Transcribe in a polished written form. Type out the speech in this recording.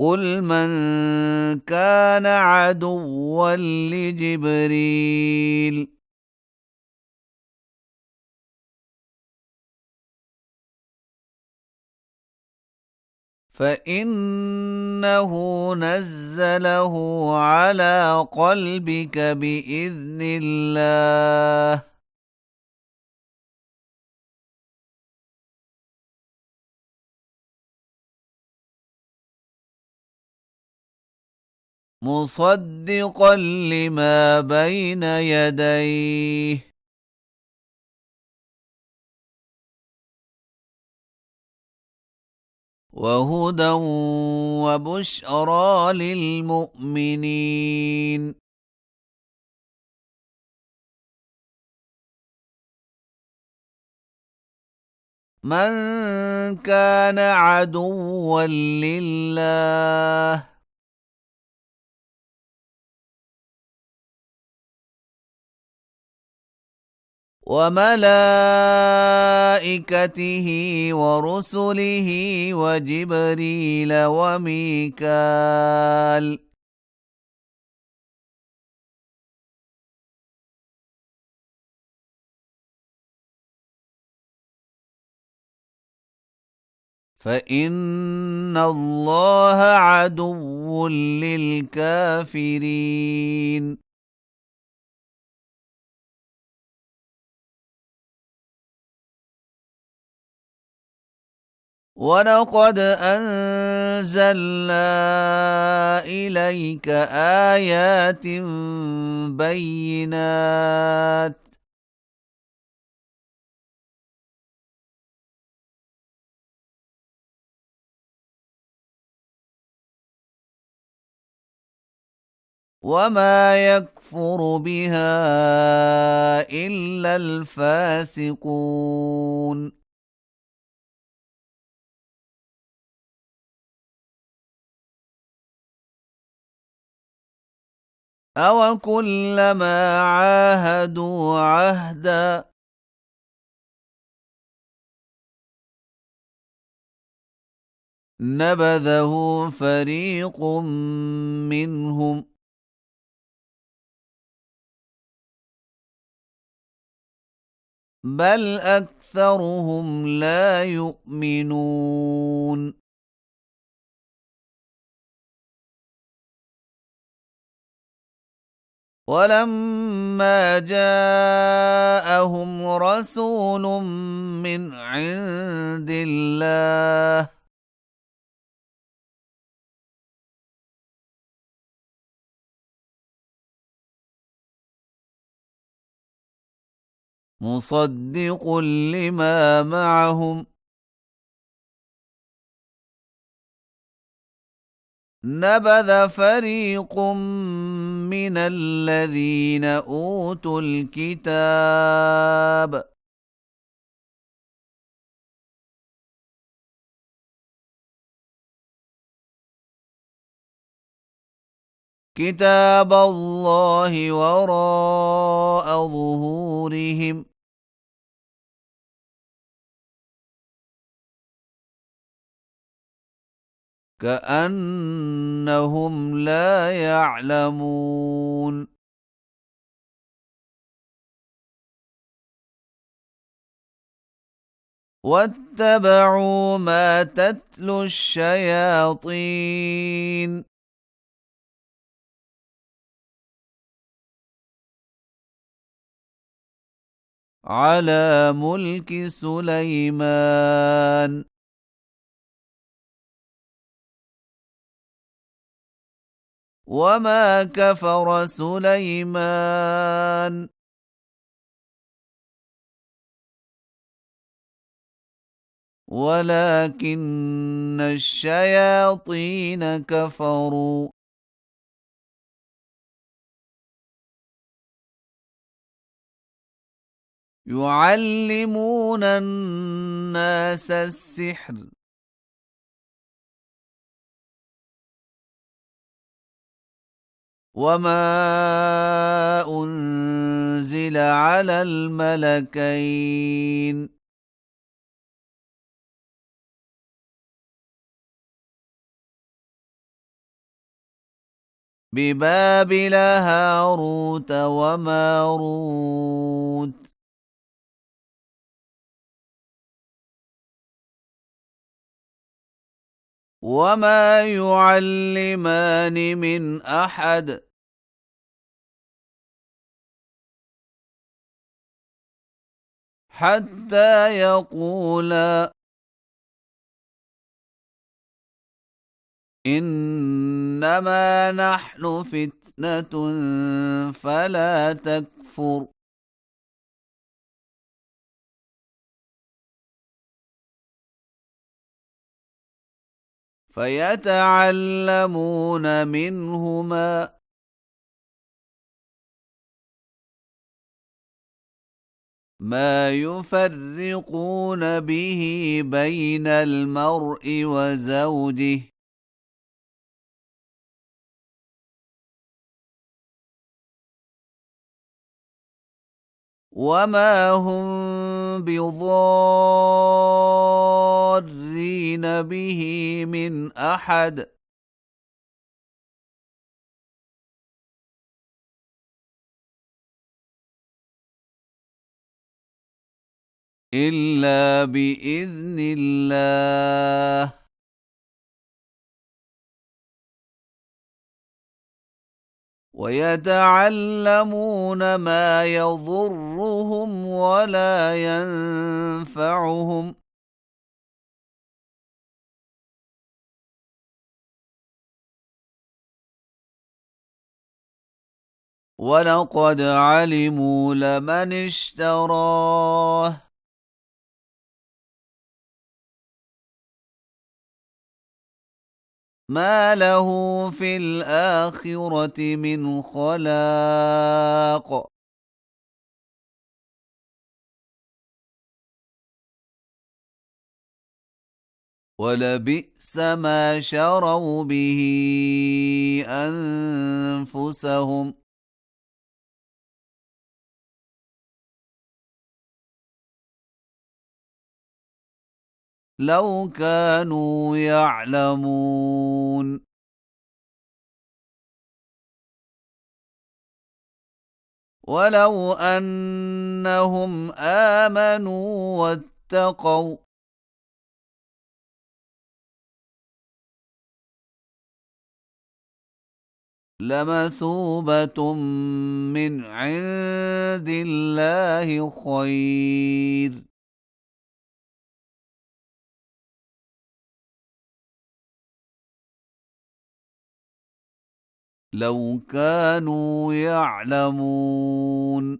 قل من كان عدوا لجبريل فإنه نزله على قلبك بإذن الله مصدقا لما بين يديه وهدى وبشرى للمؤمنين من كان عدوا لله وملائكته ورسله وجبريل وميكال فإن الله عدو للكافرين ولقد أنزلنا إليك آيات بينات وما يكفر بها إلا الفاسقون أوكلما عاهدوا عهدا نبذه فريق منهم بل أكثرهم لا يؤمنون ولما جاءهم رسول من عند الله مصدق لما معهم نبذ فريق من الذين أوتوا الكتاب كتاب الله وراء ظهورهم كأنهم لا يعلمون واتبعوا ما تتلو الشياطين على ملك سليمان وما كفر سليمان ولكن الشياطين كفروا يعلمون الناس السحر وما أنزل على الملكين ببابل هاروت وماروت وما يعلمان من أحد حتى يقولا إنما نحن فتنة فلا تكفر فيتعلمون منهما ما يفرقون به بين المرء وزوجه وما هم بضارين به من أحد إلا بإذن الله ويتعلمون ما يضرهم ولا ينفعهم ولقد علموا لمن اشتراه ما له في الآخرة من خلاق ولبئس ما شروا به أنفسهم لو كانوا يعلمون ولو أنهم آمنوا واتقوا لمثوبة من عند الله خير لو كانوا يعلمون